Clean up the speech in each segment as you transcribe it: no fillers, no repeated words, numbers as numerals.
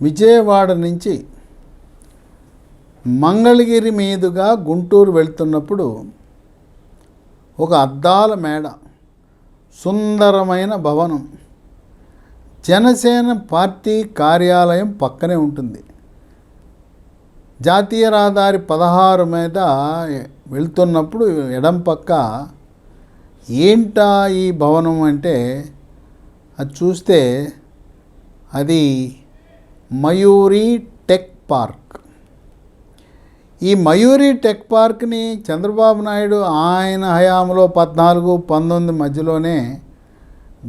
విజయవాడ నుంచి మంగళగిరి మీదుగా గుంటూరు వెళ్తున్నప్పుడు ఒక అద్దాల మేడ, సుందరమైన భవనం, జనసేన పార్టీ కార్యాలయం పక్కనే ఉంటుంది. జాతీయ రహదారి 16 మీద వెళ్తున్నప్పుడు ఎడం పక్క ఏంటా ఈ భవనం అంటే అది చూస్తే అది మయూరి టెక్ పార్క్. ఈ మయూరి టెక్ పార్క్ని చంద్రబాబు నాయుడు ఆయన హయాంలో 14-19 మధ్యలోనే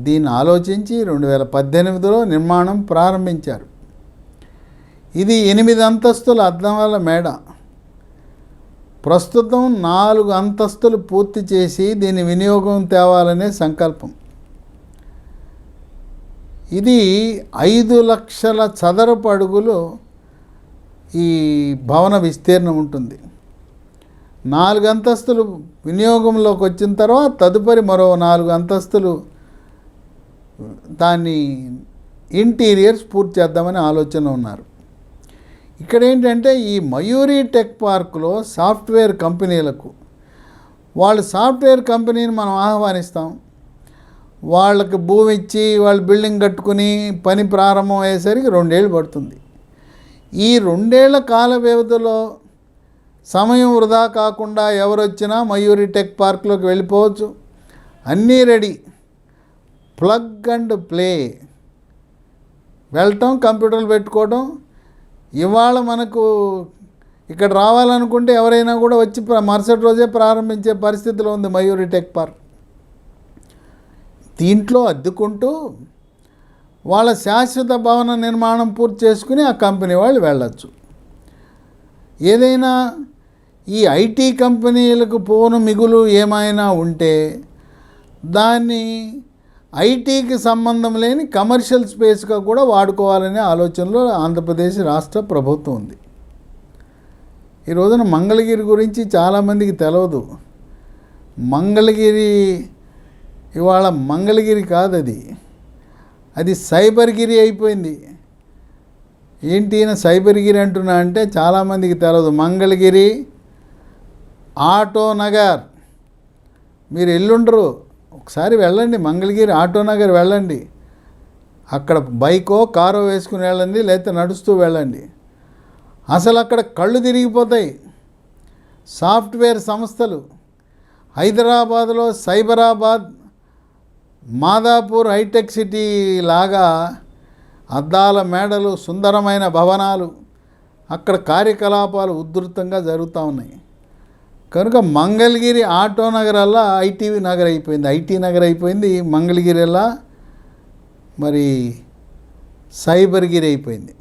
దీన్ని ఆలోచించి 2018లో నిర్మాణం ప్రారంభించారు. ఇది 8 అంతస్తుల అద్దాల మేడ. ప్రస్తుతం 4 అంతస్తులు పూర్తి చేసి దీని వినియోగం తేవాలనే సంకల్పం. ఇది 5 లక్షల చదరపు అడుగులు ఈ భవన విస్తీర్ణం ఉంటుంది. 4 అంతస్తులు వినియోగంలోకి వచ్చిన తర్వాత తదుపరి మరో 4 అంతస్తులు దాన్ని ఇంటీరియర్స్ పూర్తి చేద్దామని ఆలోచన ఉన్నారు. ఇక్కడ ఏంటంటే ఈ మయూరి టెక్ పార్కులో సాఫ్ట్వేర్ కంపెనీలకు వాళ్ళ సాఫ్ట్వేర్ కంపెనీని మనం ఆహ్వానిస్తాం. వాళ్ళకి భూమి ఇచ్చి వాళ్ళు బిల్డింగ్ కట్టుకుని పని ప్రారంభం అయ్యేసరికి 2 ఏళ్ళు పడుతుంది. ఈ 2 ఏళ్ల కాల వ్యవధిలో సమయం వృధా కాకుండా ఎవరు వచ్చినా మయూరి టెక్ పార్క్లోకి వెళ్ళిపోవచ్చు. అన్నీ రెడీ, ప్లగ్ అండ్ ప్లే. వెళ్ళటం, కంప్యూటర్లు పెట్టుకోవడం. ఇవాళ మనకు ఇక్కడ రావాలనుకుంటే ఎవరైనా కూడా వచ్చి మరుసటి రోజే ప్రారంభించే పరిస్థితిలో ఉంది మయూరి టెక్ పార్క్. దీంట్లో అద్దుకుంటూ వాళ్ళ శాశ్వత భవన నిర్మాణం పూర్తి చేసుకుని ఆ కంపెనీ వాళ్ళు వెళ్ళచ్చు. ఏదైనా ఈ ఐటీ కంపెనీలకు పోను మిగులు ఏమైనా ఉంటే దాన్ని ఐటీకి సంబంధం లేని కమర్షియల్ స్పేస్గా కూడా వాడుకోవాలనే ఆలోచనలో ఆంధ్రప్రదేశ్ రాష్ట్ర ప్రభుత్వం ఉంది. ఈ రోజున మంగళగిరి గురించి చాలామందికి తెలియదు. మంగళగిరి ఇవాళ మంగళగిరి కాదు, అది సైబర్గిరి అయిపోయింది. ఏంటి ఈయన సైబర్గిరి అంటున్నా అంటే చాలామందికి తెలియదు. మంగళగిరి ఆటో నగర్, మీరు ఎల్లుండరు, ఒకసారి వెళ్ళండి మంగళగిరి ఆటో నగర్ వెళ్ళండి. అక్కడ బైకో కారో వేసుకుని వెళ్ళండి, లేకపోతే నడుస్తూ వెళ్ళండి. అసలు అక్కడ కళ్ళు తిరిగిపోతాయి. సాఫ్ట్వేర్ సంస్థలు హైదరాబాద్లో సైబరాబాద్, మాదాపూర్ హైటెక్ సిటీ లాగా అద్దాల మేడలు, సుందరమైన భవనాలు, అక్కడ కార్యకలాపాలు ఉధృతంగా జరుగుతూ ఉన్నాయి. కనుక మంగళగిరి ఆటో నగరల్లా ఐటీ నగర్ అయిపోయింది. మంగళగిరి అలా మరి సైబర్గిరి అయిపోయింది.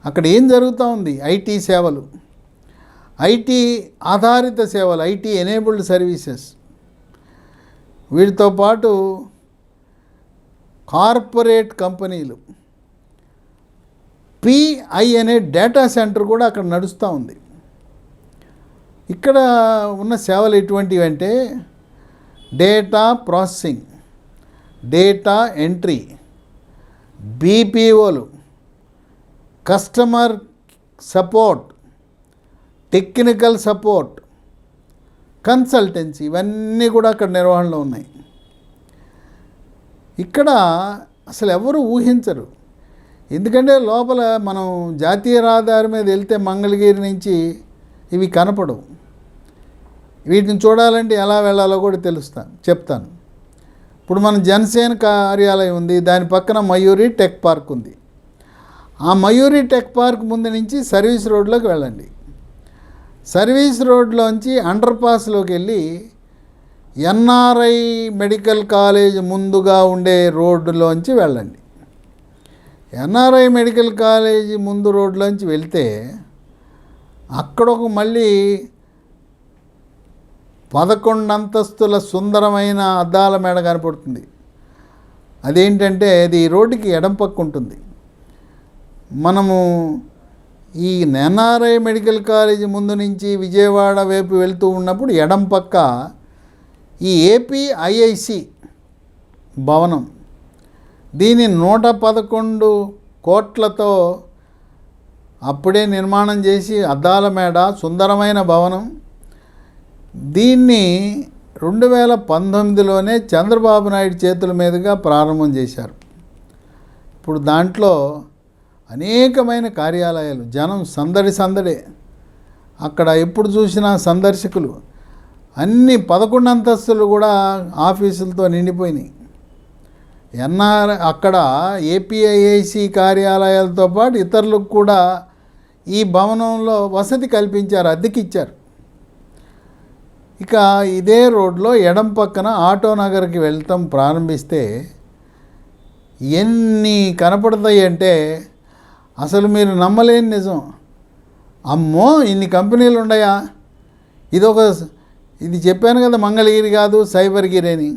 అక్కడ ఏం జరుగుతూ ఉంది? ఐటీ సేవలు, ఐటీ ఆధారిత సేవలు, ఐటీ ఎనేబుల్డ్ సర్వీసెస్. వీటితో పాటు కార్పొరేట్ కంపెనీలు, పిఐ అనే డేటా సెంటర్ కూడా అక్కడ నడుస్తూ ఉంది. ఇక్కడ ఉన్న సేవలు ఎటువంటివి అంటే డేటా ప్రాసెసింగ్, డేటా ఎంట్రీ, బీపీఓలు, customer support, technical support, consultancy, ఇవన్నీ కూడా అక్కడ నిర్వహణలో ఉన్నాయి. ఇక్కడ అసలు ఎవరు ఊహించరు. ఎందుకంటే లోపల మనం జాతీయ రహదారి మీద వెళ్తే మంగళగిరి నుంచి ఇవి కనపడవు. వీటిని చూడాలంటే ఎలా వెళ్ళాలో కూడా చెప్తాను. ఇప్పుడు మన జనసేన కార్యాలయం ఉంది, దాని పక్కన మయూరి టెక్ పార్క్ ఉంది. ఆ మయూరి టెక్ పార్క్ ముందు నుంచి సర్వీస్ రోడ్లోకి వెళ్ళండి. సర్వీస్ రోడ్లోంచి అండర్ పాస్లోకి వెళ్ళి ఎన్ఆర్ఐ మెడికల్ కాలేజ్ ముందుగా ఉండే రోడ్డులోంచి వెళ్ళండి. ఎన్ఆర్ఐ మెడికల్ కాలేజ్ ముందు రోడ్లోంచి వెళ్తే అక్కడ ఒక మళ్ళీ 11 అంతస్తుల సుందరమైన అద్దాల మేడ కనపడుతుంది. అదేంటంటే అది రోడ్డుకి ఎడం పక్క ఉంటుంది. మనము ఈ ఎన్ఆర్ఐ మెడికల్ కాలేజ్ ముందు నుంచి విజయవాడ వైపు వెళ్తూ ఉన్నప్పుడు ఎడం పక్క ఈ ఏపీఐఐసి భవనం, దీని 111 కోట్లతో అప్పుడే నిర్మాణం చేసి అద్దాల మేడ సుందరమైన భవనం. దీన్ని 2019లోనే చంద్రబాబు నాయుడు చేతుల మీదుగా ప్రారంభం చేశారు. ఇప్పుడు దాంట్లో అనేకమైన కార్యాలయాలు, జనం సందడే. అక్కడ ఎప్పుడు చూసినా సందర్శకులు. అన్ని 11 అంతస్తులు కూడా ఆఫీసులతో నిండిపోయినాయి. అక్కడ ఏపీఐఐసి కార్యాలయాలతో పాటు ఇతరులకు కూడా ఈ భవనంలో వసతి కల్పించారు, అద్దెకిచ్చారు. ఇక ఇదే రోడ్లో ఎడం పక్కన ఆటో నగర్కి వెళ్తాం ప్రారంభిస్తే ఎన్ని కనపడతాయి అంటే అసలు మీరు నమ్మలేని నిజం. అమ్మో, ఇన్ని కంపెనీలు ఉన్నాయా? ఇది చెప్పాను కదా, మంగళగిరి కాదు సైబర్గిరి అని.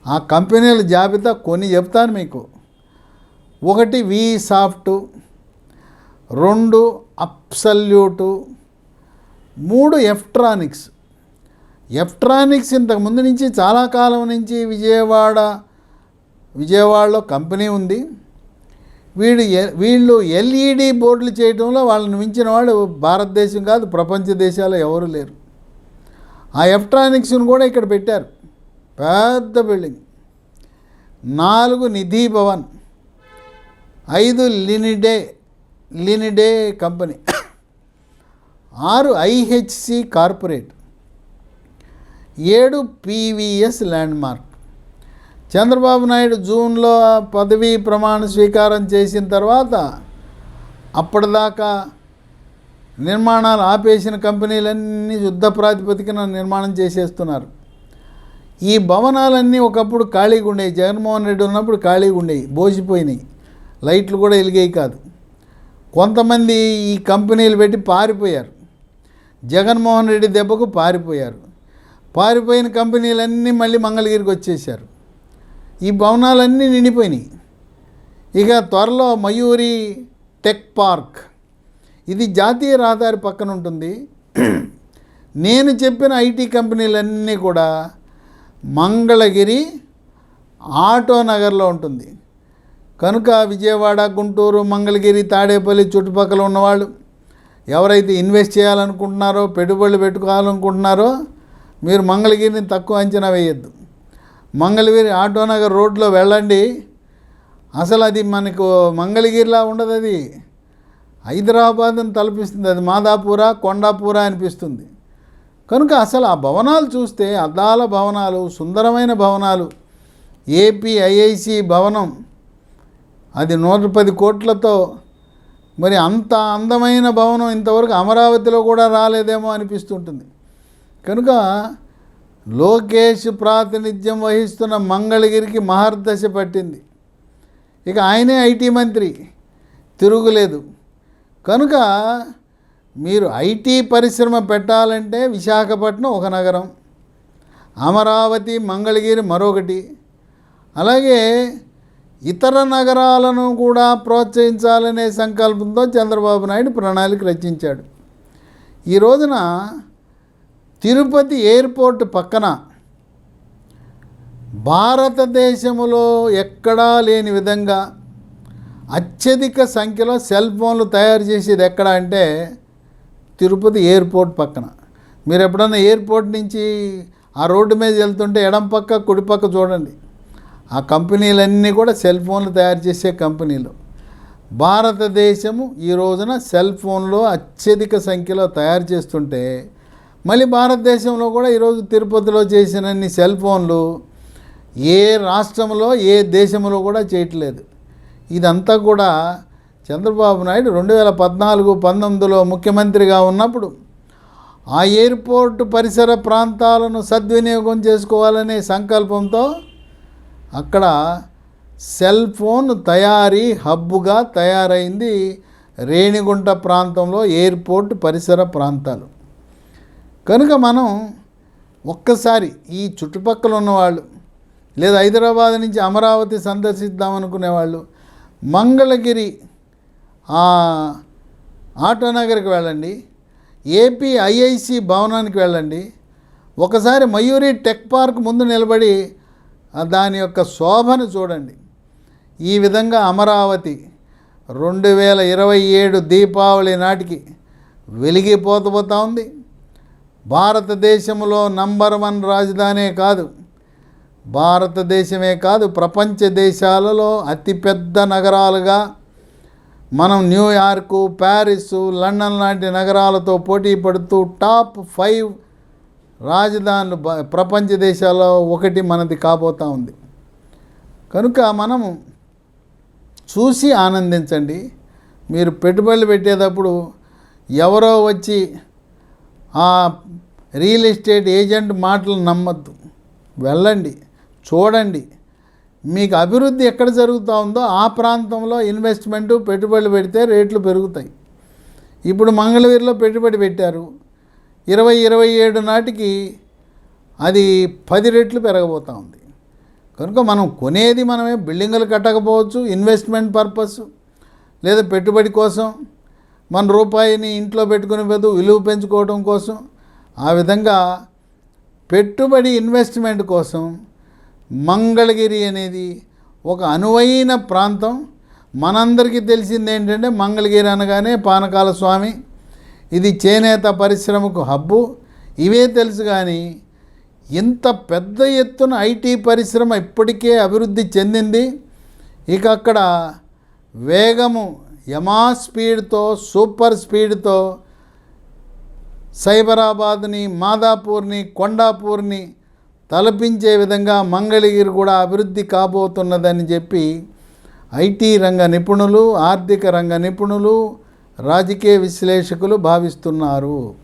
ఆ కంపెనీల జాబితా కొన్ని చెప్తాను మీకు. 1 వి సాఫ్ట్, 2 అబ్సల్యూట్, 3 ఎఫ్ట్రానిక్స్. ఎఫ్ట్రానిక్స్ ఇంతకుముందు నుంచి చాలా కాలం నుంచి విజయవాడలో కంపెనీ ఉంది. వీళ్ళు ఎల్ఈడి బోర్డులు చేయడంలో వాళ్ళని మించిన వాళ్ళు భారతదేశం కాదు, ప్రపంచ దేశాల్లో ఎవరు లేరు. ఆ ఎలక్ట్రానిక్స్ను కూడా ఇక్కడ పెట్టారు. పెద్ద బిల్డింగ్. 4 నిధి భవన్, 5 లినిడే company, 6 IHC corporate, 7 PVS landmark. Chandrababu Naidu జూన్లో పదవీ ప్రమాణ స్వీకారం చేసిన తర్వాత అప్పటిదాకా నిర్మాణాలు ఆపేసిన కంపెనీలన్నీ యుద్ధ ప్రాతిపదికన నిర్మాణం చేసేస్తున్నారు. ఈ భవనాలన్నీ ఒకప్పుడు ఖాళీగా ఉండేవి. జగన్మోహన్ రెడ్డి ఉన్నప్పుడు ఖాళీగా ఉండేవి, బోసిపోయినాయి, లైట్లు కూడా వెలిగేవి కాదు. కొంతమంది ఈ కంపెనీలు పెట్టి పారిపోయారు. జగన్మోహన్ రెడ్డి దెబ్బకు పారిపోయిన కంపెనీలన్నీ మళ్ళీ మంగళగిరికి వచ్చేసారు. ఈ భవనాలన్నీ నిండిపోయినాయి. ఇక త్వరలో మయూరి టెక్ పార్క్, ఇది జాతీయ రహదారి పక్కన ఉంటుంది. నేను చెప్పిన ఐటీ కంపెనీలన్నీ కూడా మంగళగిరి ఆటో నగర్లో ఉంటుంది. కనుక విజయవాడ, గుంటూరు, మంగళగిరి, తాడేపల్లి చుట్టుపక్కల ఉన్నవాళ్ళు ఎవరైతే ఇన్వెస్ట్ చేయాలనుకుంటున్నారో, పెట్టుబడులు పెట్టుకోవాలనుకుంటున్నారో మీరు మంగళగిరిని తక్కువ అంచనా వేయద్దు. మంగళగిరి ఆటో నగర్ రోడ్లో వెళ్ళండి. అసలు అది మనకు మంగళగిరిలా ఉండదు, అది హైదరాబాద్ని తలపిస్తుంది. అది మాదాపూర, కొండాపూర అనిపిస్తుంది. కనుక అసలు ఆ భవనాలు చూస్తే అద్దాల భవనాలు, సుందరమైన భవనాలు. ఏపీఐఐసి భవనం, అది 110 కోట్లతో. మరి అంత అందమైన భవనం ఇంతవరకు అమరావతిలో కూడా రాలేదేమో అనిపిస్తుంటుంది. కనుక లోకేష్ ప్రాతినిధ్యం వహిస్తున్న మంగళగిరికి మహర్దశ పట్టింది. ఇక ఆయనే ఐటీ మంత్రి, తిరుగులేదు. కనుక మీరు ఐటీ పరిశ్రమ పెట్టాలంటే విశాఖపట్నం ఒక నగరం, అమరావతి, మంగళగిరి మరొకటి. అలాగే ఇతర నగరాలను కూడా ప్రోత్సహించాలనే సంకల్పంతో చంద్రబాబు నాయుడు ప్రణాళిక రచించాడు. ఈ రోజున తిరుపతి ఎయిర్పోర్ట్ పక్కన భారతదేశంలో ఎక్కడా లేని విధంగా అత్యధిక సంఖ్యలో సెల్ ఫోన్లు తయారు చేసేది ఎక్కడ అంటే తిరుపతి ఎయిర్పోర్ట్ పక్కన. మీరు ఎప్పుడన్నా ఎయిర్పోర్ట్ నుంచి ఆ రోడ్డు మీద వెళ్తుంటే ఎడం పక్క, కుడి పక్క చూడండి. ఆ కంపెనీలన్నీ కూడా సెల్ ఫోన్లు తయారు చేసే కంపెనీలు. భారతదేశము ఈ రోజున సెల్ ఫోన్లో అత్యధిక సంఖ్యలో తయారు చేస్తుంటే మళ్ళీ భారతదేశంలో కూడా ఈరోజు తిరుపతిలో చేసినన్ని సెల్ ఫోన్లు ఏ రాష్ట్రంలో, ఏ దేశంలో కూడా చేయట్లేదు. ఇదంతా కూడా చంద్రబాబు నాయుడు 2014-19లో ముఖ్యమంత్రిగా ఉన్నప్పుడు ఆ ఎయిర్పోర్టు పరిసర ప్రాంతాలను సద్వినియోగం చేసుకోవాలనే సంకల్పంతో అక్కడ సెల్ ఫోన్ తయారీ హబ్బుగా తయారైంది రేణిగుంట ప్రాంతంలో ఎయిర్పోర్ట్ పరిసర ప్రాంతాలు. కనుక మనం ఒక్కసారి ఈ చుట్టుపక్కల ఉన్నవాళ్ళు, లేదా హైదరాబాద్ నుంచి అమరావతి సందర్శిద్దామనుకునేవాళ్ళు మంగళగిరి ఆటోనగర్కి వెళ్ళండి, ఏపీఐఐసి భవనానికి వెళ్ళండి. ఒకసారి మయూరి టెక్ పార్క్ ముందు నిలబడి దాని యొక్క శోభను చూడండి. ఈ విధంగా అమరావతి 2027 దీపావళి నాటికి వెలిగిపోతూ ఉంది. భారతదేశంలో నంబర్ 1 రాజధానే కాదు, భారతదేశమే కాదు ప్రపంచ దేశాలలో అతిపెద్ద నగరాలుగా మనం న్యూయార్కు, ప్యారిస్, లండన్ లాంటి నగరాలతో పోటీ పడుతూ టాప్ 5 రాజధానులు ప్రపంచ దేశాల్లో ఒకటి మనది కాబోతూ ఉంది. కనుక మనము చూసి ఆనందించండి. మీరు పెట్టుబడులు పెట్టేటప్పుడు ఎవరో వచ్చి ఆ రియల్ ఎస్టేట్ ఏజెంట్ మాటలు నమ్మద్దు. వెళ్ళండి, చూడండి. మీకు అభివృద్ధి ఎక్కడ జరుగుతూ ఉందో ఆ ప్రాంతంలో ఇన్వెస్ట్మెంటు పెట్టుబడులు పెడితే రేట్లు పెరుగుతాయి. ఇప్పుడు మంగళగిరిలో పెట్టుబడి పెట్టారు, 2027 నాటికి అది 10 రెట్లు పెరగబోతూ ఉంది. కనుక మనం కొనేది మనమే, బిల్డింగులు కట్టకపోవచ్చు, ఇన్వెస్ట్మెంట్ పర్పస్ లేదా పెట్టుబడి కోసం, మన రూపాయిని ఇంట్లో పెట్టుకునే బదులు విలువ పెంచుకోవడం కోసం. ఆ విధంగా పెట్టుబడి ఇన్వెస్ట్మెంట్ కోసం మంగళగిరి అనేది ఒక అనువైన ప్రాంతం. మనందరికీ తెలిసింది ఏంటంటే మంగళగిరి అనగానే పానకాల స్వామి, ఇది చేనేత పరిశ్రమకు హబ్బు, ఇవే తెలుసు. కానీ ఇంత పెద్ద ఎత్తున ఐటీ పరిశ్రమ ఇప్పటికే అభివృద్ధి చెందింది. ఇక అక్కడ వేగము యమా స్పీడ్తో, సూపర్ స్పీడ్తో సైబరాబాద్ని, మాదాపూర్ని, కొండాపూర్ని తలపించే విధంగా మంగళగిరి కూడా అభివృద్ధి కాబోతున్నదని చెప్పి ఐటీ రంగ నిపుణులు, ఆర్థిక రంగ నిపుణులు, రాజకీయ విశ్లేషకులు భావిస్తున్నారు.